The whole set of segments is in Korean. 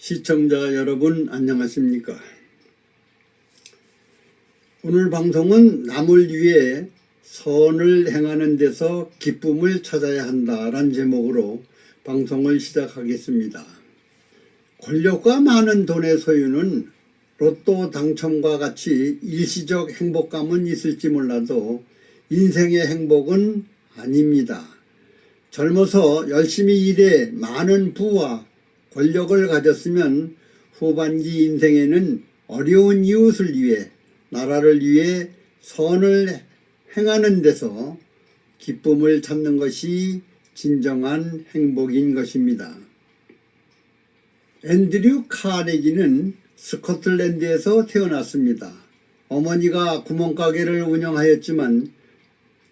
시청자 여러분 안녕하십니까? 오늘 방송은 남을 위해 선을 행하는 데서 기쁨을 찾아야 한다란 제목으로 방송을 시작하겠습니다. 권력과 많은 돈의 소유는 로또 당첨과 같이 일시적 행복감은 있을지 몰라도 인생의 행복은 아닙니다. 젊어서 열심히 일해 많은 부와 권력을 가졌으면 후반기 인생에는 어려운 이웃을 위해 나라를 위해 선을 행하는 데서 기쁨을 찾는 것이 진정한 행복인 것입니다. 앤드류 카네기는 스코틀랜드에서 태어났습니다. 어머니가 구멍가게를 운영하였지만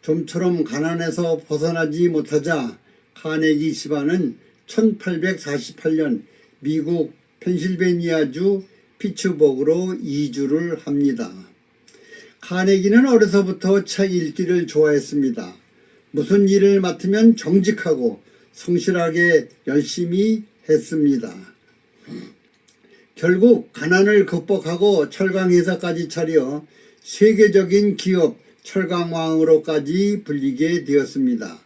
좀처럼 가난해서 벗어나지 못하자 카네기 집안은 1848년 미국 펜실베니아주 피츠버그로 이주를 합니다. 카네기는 어려서부터 책 읽기를 좋아했습니다. 무슨 일을 맡으면 정직하고 성실하게 열심히 했습니다. 결국 가난을 극복하고 철강회사까지 차려 세계적인 기업 철강왕으로까지 불리게 되었습니다.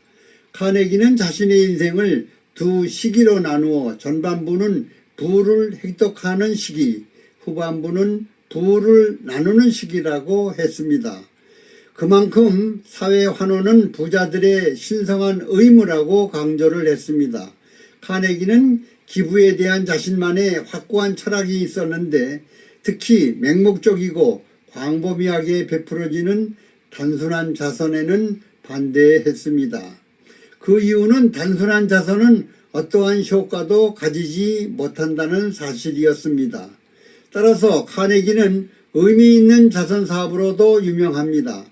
카네기는 자신의 인생을 두 시기로 나누어 전반부는 부를 획득하는 시기, 후반부는 부를 나누는 시기라고 했습니다. 그만큼 사회 환원은 부자들의 신성한 의무라고 강조를 했습니다. 카네기는 기부에 대한 자신만의 확고한 철학이 있었는데 특히 맹목적이고 광범위하게 베풀어지는 단순한 자선에는 반대했습니다. 그 이유는 단순한 자선은 어떠한 효과도 가지지 못한다는 사실이었습니다. 따라서 카네기는 의미 있는 자선 사업으로도 유명합니다.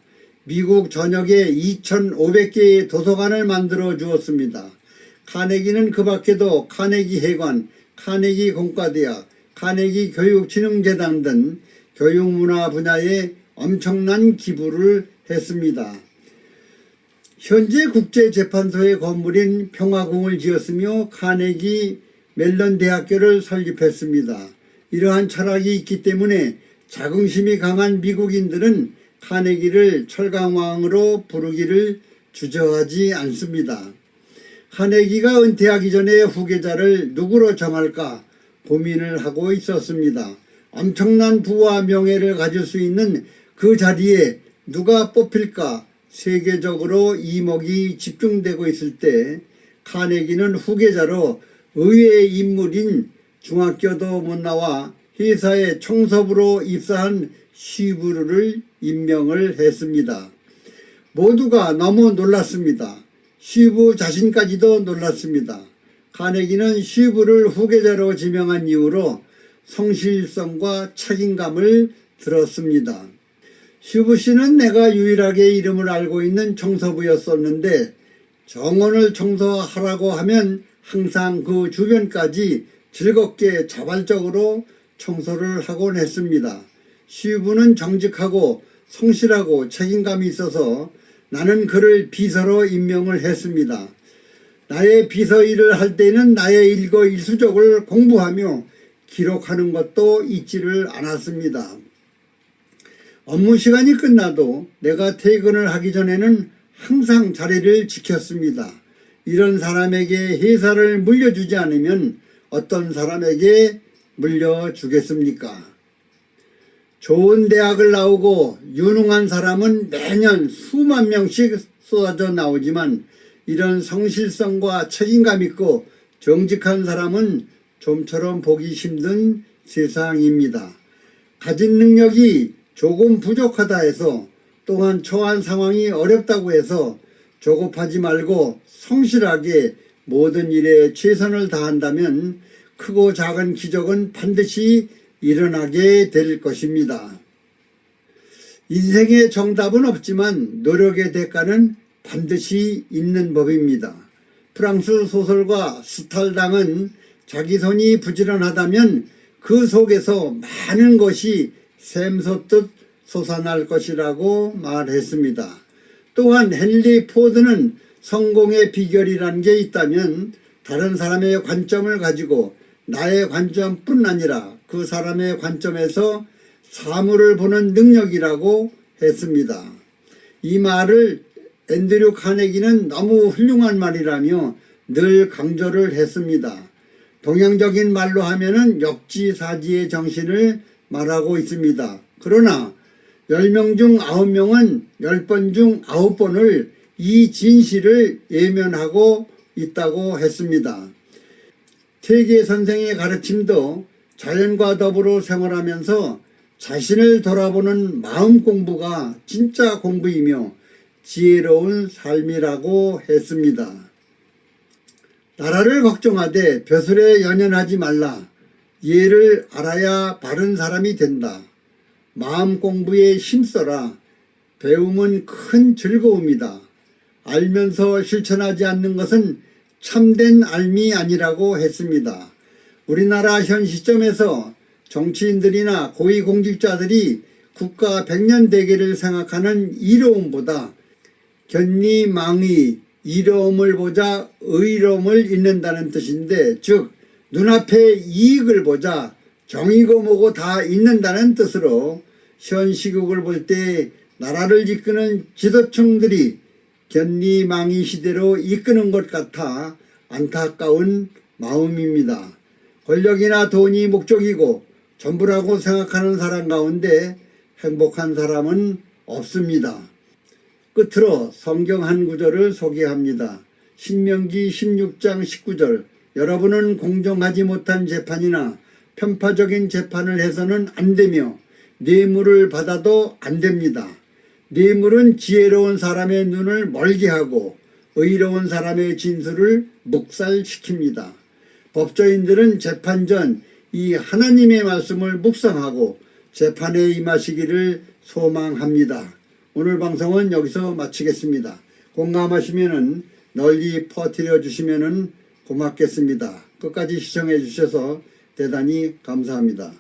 미국 전역에 2,500개의 도서관을 만들어 주었습니다. 카네기는 그 밖에도 카네기 해관, 카네기 공과대학, 카네기 교육진흥재단 등 교육문화 분야에 엄청난 기부를 했습니다. 현재 국제재판소의 건물인 평화궁을 지었으며 카네기 멜론 대학교를 설립했습니다. 이러한 철학이 있기 때문에 자긍심이 강한 미국인들은 카네기를 철강왕으로 부르기를 주저하지 않습니다. 카네기가 은퇴하기 전에 후계자를 누구로 정할까 고민을 하고 있었습니다. 엄청난 부와 명예를 가질 수 있는 그 자리에 누가 뽑힐까 세계적으로 이목이 집중되고 있을 때 카네기는 후계자로 의외의 인물인 중학교도 못 나와 회사의 청소부로 입사한 쉬브르를 임명을 했습니다. 모두가 너무 놀랐습니다. 쉬브 자신까지도 놀랐습니다. 카네기는 쉬브를 후계자로 지명한 이후로 성실성과 책임감을 들었습니다. 쉬브 씨는 내가 유일하게 이름을 알고 있는 청소부였었는데 정원을 청소하라고 하면 항상 그 주변까지 즐겁게 자발적으로 청소를 하곤 했습니다. 쉬브는 정직하고 성실하고 책임감이 있어서 나는 그를 비서로 임명을 했습니다. 나의 비서 일을 할 때는 나의 일거일수적을 공부하며 기록하는 것도 잊지를 않았습니다. 업무 시간이 끝나도 내가 퇴근을 하기 전에는 항상 자리를 지켰습니다. 이런 사람에게 회사를 물려주지 않으면 어떤 사람에게 물려주겠습니까? 좋은 대학을 나오고 유능한 사람은 매년 수만 명씩 쏟아져 나오지만 이런 성실성과 책임감 있고 정직한 사람은 좀처럼 보기 힘든 세상입니다. 가진 능력이 조금 부족하다 해서 또한 처한 상황이 어렵다고 해서 조급하지 말고 성실하게 모든 일에 최선을 다한다면 크고 작은 기적은 반드시 일어나게 될 것입니다. 인생의 정답은 없지만 노력의 대가는 반드시 있는 법입니다. 프랑스 소설가 스탈당은 자기 손이 부지런하다면 그 속에서 많은 것이 샘솟듯 솟아날 것이라고 말했습니다. 또한 헨리 포드는 성공의 비결이라는 게 있다면 다른 사람의 관점을 가지고 나의 관점뿐 아니라 그 사람의 관점에서 사물을 보는 능력이라고 했습니다. 이 말을 앤드류 카네기는 너무 훌륭한 말이라며 늘 강조를 했습니다. 동양적인 말로 하면은 역지사지의 정신을 말하고 있습니다. 그러나 10명 중 9명은 10번 중 9번을 이 진실을 예면하고 있다고 했습니다. 퇴계 선생의 가르침도 자연과 더불어 생활하면서 자신을 돌아보는 마음 공부가 진짜 공부이며 지혜로운 삶이라고 했습니다. 나라를 걱정하되 벼슬에 연연하지 말라. 이해를 알아야 바른 사람이 된다. 마음 공부에 힘써라. 배움은 큰 즐거움이다. 알면서 실천하지 않는 것은 참된 알미 아니라고 했습니다. 우리나라 현 시점에서 정치인들이나 고위공직자들이 국가 백년대계를 생각하는 이로움보다 견리망의 이로움을 보자 의로움을 잇는다는 뜻인데, 즉 눈앞에 이익을 보자 정이고 뭐고 다 잇는다는 뜻으로 현 시국을 볼 때 나라를 이끄는 지도층들이 견리망의 시대로 이끄는 것 같아 안타까운 마음입니다. 권력이나 돈이 목적이고 전부라고 생각하는 사람 가운데 행복한 사람은 없습니다. 끝으로 성경 한 구절을 소개합니다. 신명기 16장 19절. 여러분은 공정하지 못한 재판이나 편파적인 재판을 해서는 안 되며 뇌물을 받아도 안 됩니다. 뇌물은 지혜로운 사람의 눈을 멀게 하고 의로운 사람의 진술을 묵살시킵니다. 법조인들은 재판 전 이 하나님의 말씀을 묵상하고 재판에 임하시기를 소망합니다. 오늘 방송은 여기서 마치겠습니다. 공감하시면은 널리 퍼뜨려 주시면은 고맙겠습니다. 끝까지 시청해 주셔서 대단히 감사합니다.